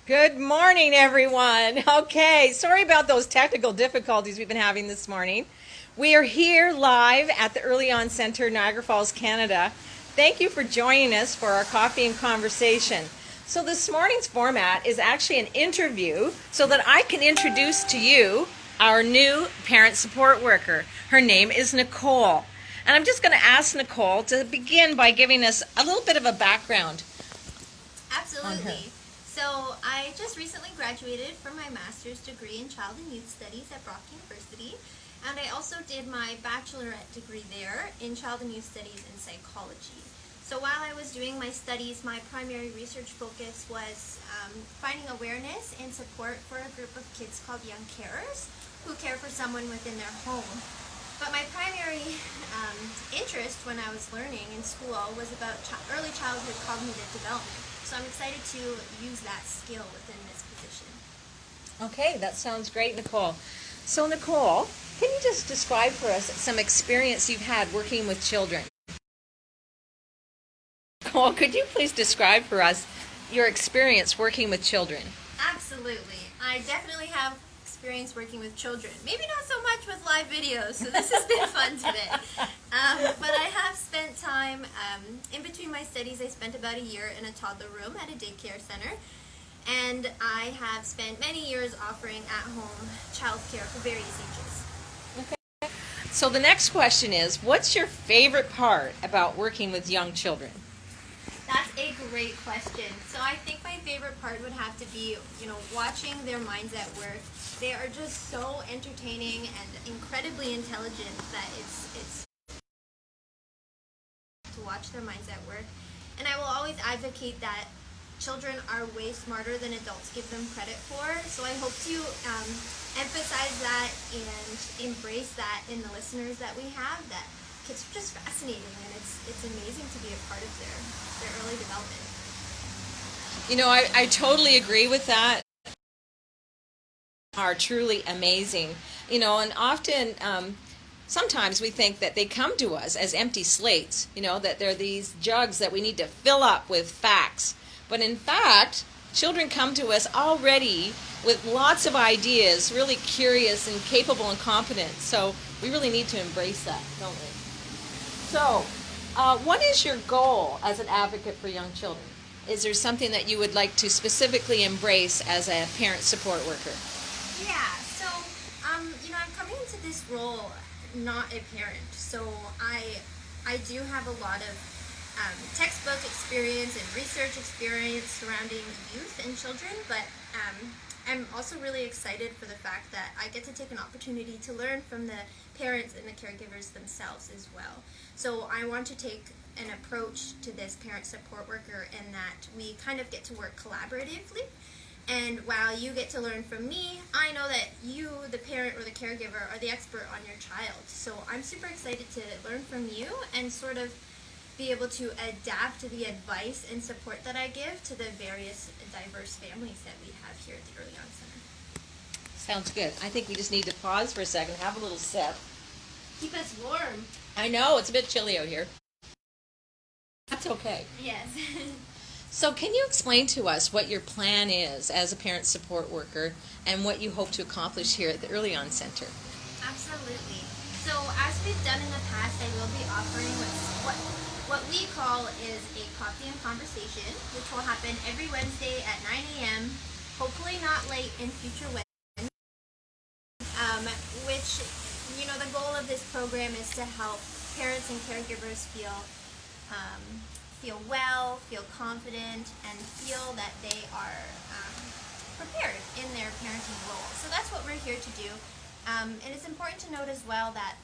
Good morning, everyone. Okay, sorry about those technical difficulties we've been having this morning. We are here live at the EarlyON Center, Niagara Falls, Canada. Thank you for joining us for our coffee and conversation. So this morning's format is actually an interview so that I can introduce to you our new parent support worker. Her name is Nicole. And I'm just going to ask Nicole to begin by giving us a little bit of a background on her. Absolutely. So I just recently graduated from my master's degree in child and youth studies at Brock University, and I also did my bachelorette degree there in child and youth studies and psychology. So while I was doing my studies, my primary research focus was finding awareness and support for a group of kids called young carers who care for someone within their home. But my primary interest when I was learning in school was about early childhood cognitive development. So I'm excited to use that skill within this position. Okay, that sounds great, Nicole. So, Nicole, can you just describe for us some experience you've had working with children? Nicole, could you please describe for us your experience working with children? Absolutely. I definitely have experience working with children. Maybe not so much with live videos, so this has been fun today. But I have spent time, in between my studies, I spent about a year in a toddler room at a daycare center. And I have spent many years offering at-home childcare for various ages. Okay. So the next question is, what's your favorite part about working with young children? That's a great question. So I think my favorite part would have to be, watching their minds at work. They are just so entertaining and incredibly intelligent that it's to watch their minds at work. And I will always advocate that children are way smarter than adults give them credit for. So I hope to emphasize that and embrace that in the listeners that we have, that kids are just fascinating, and it's amazing to be a part of their early development. I totally agree with that. Are truly amazing. And often, sometimes we think that they come to us as empty slates, that they're these jugs that we need to fill up with facts. But in fact, children come to us already with lots of ideas, really curious and capable and competent. So we really need to embrace that, don't we? So, what is your goal as an advocate for young children? Is there something that you would like to specifically embrace as a parent support worker? Yeah, so, I'm coming into this role not a parent, so I do have a lot of textbook experience and research experience surrounding youth and children, but I'm also really excited for the fact that I get to take an opportunity to learn from the parents and the caregivers themselves as well. So I want to take an approach to this parent support worker in that we kind of get to work collaboratively. And while you get to learn from me, I know that you, the parent or the caregiver, are the expert on your child. So I'm super excited to learn from you and sort of be able to adapt to the advice and support that I give to the various diverse families that we have here at the EarlyON Center. Sounds good. I think we just need to pause for a second, have a little sip. Keep us warm. I know, it's a bit chilly out here. That's okay. Yes. So can you explain to us what your plan is as a parent support worker and what you hope to accomplish here at the EarlyON Center? Absolutely. So as we've done in the past, I will be offering what we call is a coffee and conversation, which will happen every Wednesday at 9 a.m., hopefully not late in future Wednesdays, which, the goal of this program is to help parents and caregivers feel well, feel confident, and feel that they are prepared in their parenting role. So that's what we're here to do. And it's important to note as well that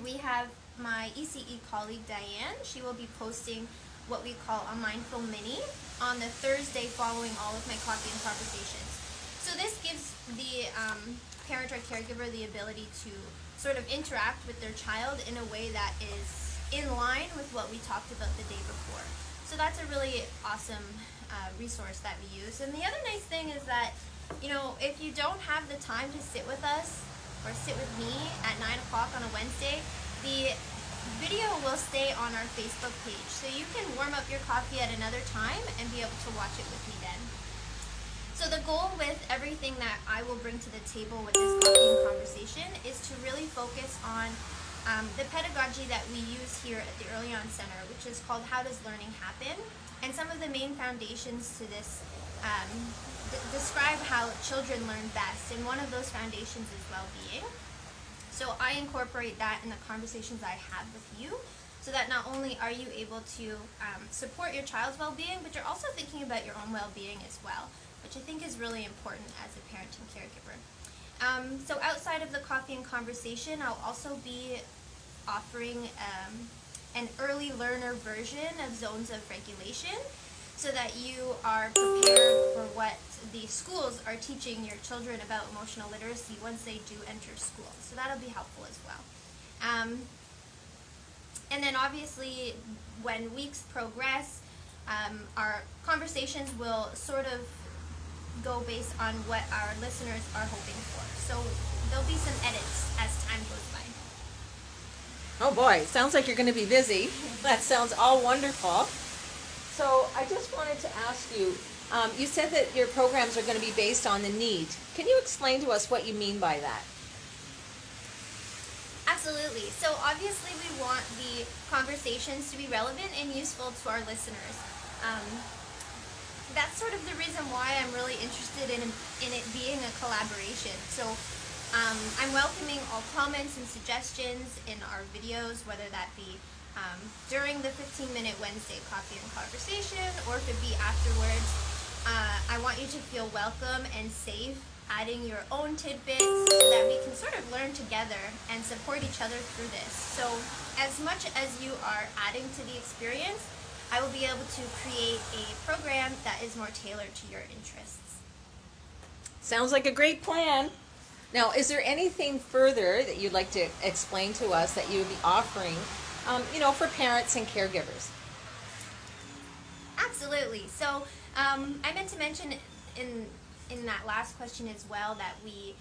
we have my ECE colleague, Diane. She will be posting what we call a Mindful Mini on the Thursday following all of my coffee and conversations. So this gives the parent or caregiver the ability to sort of interact with their child in a way that is in line with what we talked about the day before. So that's a really awesome resource that we use. And the other nice thing is that, if you don't have the time to sit with us or sit with me at 9 o'clock on a Wednesday, the video will stay on our Facebook page. So you can warm up your coffee at another time and be able to watch it with me then. So So the goal with everything that I will bring to the table with this coffee and conversation is to really focus on the pedagogy that we use here at the EarlyON Center, which is called How Does Learning Happen? And some of the main foundations to this describe how children learn best, and one of those foundations is well-being. So I incorporate that in the conversations I have with you, so that not only are you able to support your child's well-being, but you're also thinking about your own well-being as well, which I think is really important as a parent and caregiver. So outside of the coffee and conversation, I'll also be offering an early learner version of zones of regulation, so that you are prepared for what the schools are teaching your children about emotional literacy once they do enter school. So that'll be helpful as well. And then obviously when weeks progress, our conversations will sort of go based on what our listeners are hoping for. So there'll be some edits as time goes by. Oh boy, sounds like you're going to be busy. That sounds all wonderful. So I just wanted to ask you, you said that your programs are going to be based on the need. Can you explain to us what you mean by that? Absolutely. So obviously we want the conversations to be relevant and useful to our listeners. That's sort of the reason why I'm really interested in it being a collaboration. So I'm welcoming all comments and suggestions in our videos, whether that be during the 15-minute Wednesday coffee and conversation, or if it be afterwards. I want you to feel welcome and safe adding your own tidbits so that we can sort of learn together and support each other through this. So as much as you are adding to the experience, I will be able to create a program that is more tailored to your interests. Sounds like a great plan. Now, is there anything further that you'd like to explain to us that you would be offering, for parents and caregivers? Absolutely. So I meant to mention in that last question as well that we,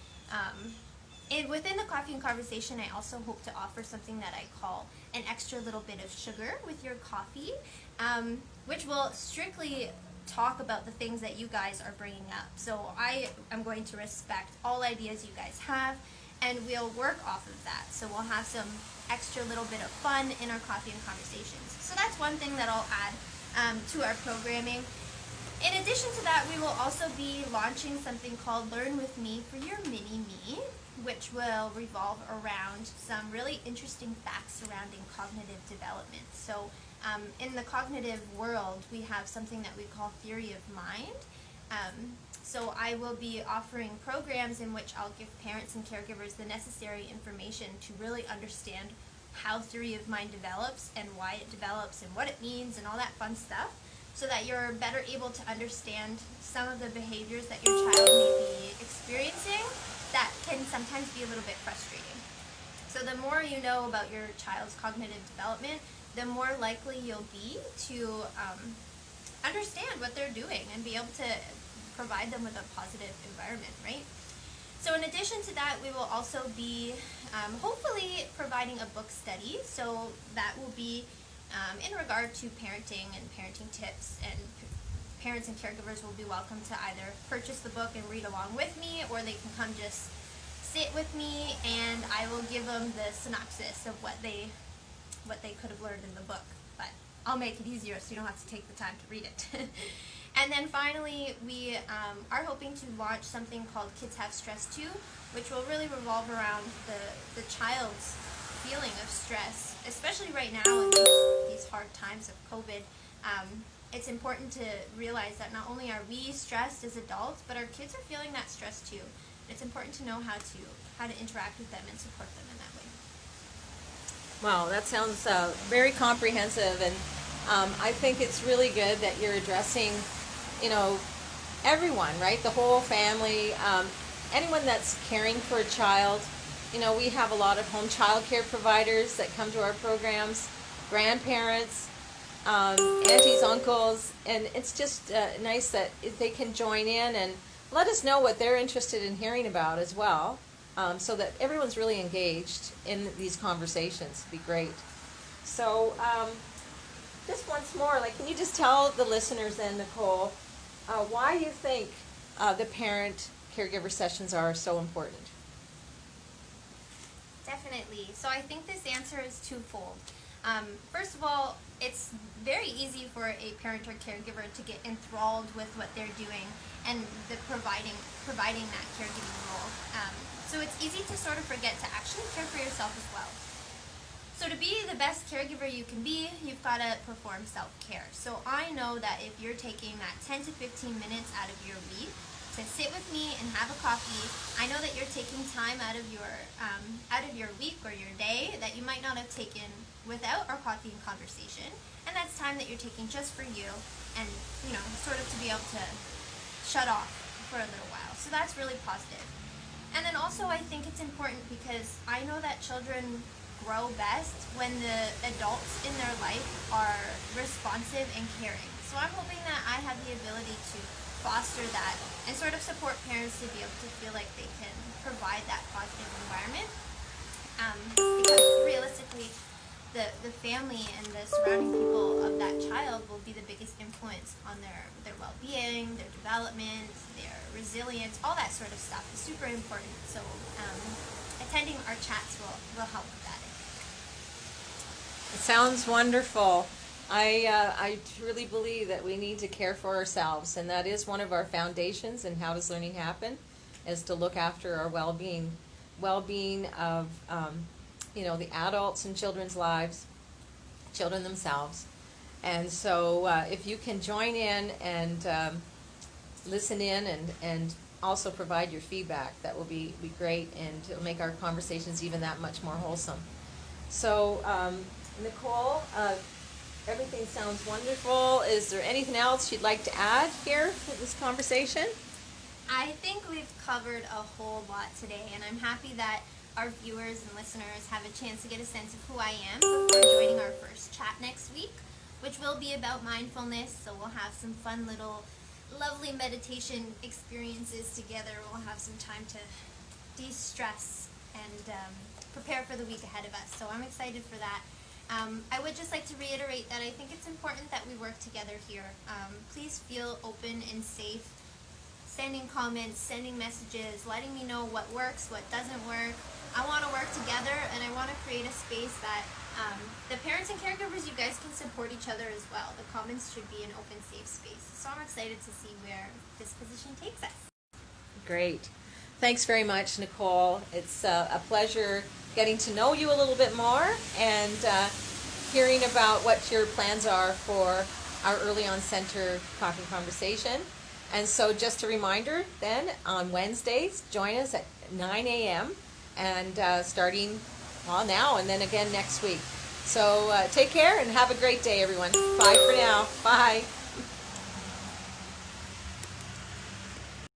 within the coffee and conversation, I also hope to offer something that I call an extra little bit of sugar with your coffee, which will strictly talk about the things that you guys are bringing up. So I am going to respect all ideas you guys have, and we'll work off of that. So we'll have some extra little bit of fun in our coffee and conversations. So that's one thing that I'll add to our programming. In addition to that, we will also be launching something called Learn With Me for Your Mini-Me, which will revolve around some really interesting facts surrounding cognitive development. So in the cognitive world, we have something that we call theory of mind. So I will be offering programs in which I'll give parents and caregivers the necessary information to really understand how theory of mind develops and why it develops and what it means and all that fun stuff, so that you're better able to understand some of the behaviors that your child may be experiencing that can sometimes be a little bit frustrating. So the more you know about your child's cognitive development, the more likely you'll be to understand what they're doing and be able to provide them with a positive environment, right? So in addition to that, we will also be hopefully providing a book study. So that will be in regard to parenting and parenting tips, and parents and caregivers will be welcome to either purchase the book and read along with me, or they can come just sit with me and I will give them the synopsis of what they could have learned in the book. But I'll make it easier so you don't have to take the time to read it. And then finally, we are hoping to launch something called Kids Have Stress Too, which will really revolve around the child's feeling of stress, especially right now in these hard times of COVID. It's important to realize that not only are we stressed as adults, but our kids are feeling that stress too. It's important to know how to interact with them and support them in that way. Wow, that sounds very comprehensive, and I think it's really good that you're addressing, everyone, right? The whole family, anyone that's caring for a child. We have a lot of home child care providers that come to our programs, grandparents, aunties, uncles, and it's just nice that they can join in and let us know what they're interested in hearing about as well, so that everyone's really engaged in these conversations. It'd be great. So just once more, can you just tell the listeners then, Nicole, why you think the parent caregiver sessions are so important? Definitely. So I think this answer is twofold. First of all, it's very easy for a parent or caregiver to get enthralled with what they're doing and the providing that caregiving role. So it's easy to sort of forget to actually care for yourself as well. So to be the best caregiver you can be, you've got to perform self-care. So I know that if you're taking that 10 to 15 minutes out of your week to sit with me and have a coffee, I know that you're taking time out of your week or your day that you might not have taken without our coffee and conversation, and that's time that you're taking just for you, and sort of to be able to shut off for a little while. So that's really positive. And then also I think it's important because I know that children grow best when the adults in their life are responsive and caring. So I'm hoping that I have the ability to foster that and sort of support parents to be able to feel like they can provide that positive environment. Because realistically, the family and the surrounding people of that child will be the biggest influence on their well-being, their development, their resilience, all that sort of stuff is super important. So attending our chats will help with that. It sounds wonderful. I truly believe that we need to care for ourselves, and that is one of our foundations in How Does Learning Happen, is to look after our well-being of the adults in children's lives, children themselves. And so if you can join in and listen in and also provide your feedback, that will be great, and it'll make our conversations even that much more wholesome. So Nicole, everything sounds wonderful. Is there anything else you'd like to add here to this conversation? I think we've covered a whole lot today, and I'm happy that our viewers and listeners have a chance to get a sense of who I am before joining our first chat next week, which will be about mindfulness. So we'll have some fun little lovely meditation experiences together. We'll have some time to de-stress and prepare for the week ahead of us. So I'm excited for that. I would just like to reiterate that I think it's important that we work together here. Please feel open and safe, sending comments, sending messages, letting me know what works, what doesn't work. I want to work together, and I want to create a space that the parents and caregivers, you guys can support each other as well. The comments should be an open, safe space. So I'm excited to see where this position takes us. Great. Thanks very much, Nicole. It's a pleasure getting to know you a little bit more and hearing about what your plans are for our EarlyON Center Coffee Conversation. And so just a reminder then, on Wednesdays, join us at 9 a.m. and starting now and then again next week. So take care and have a great day, everyone. Bye for now. Bye.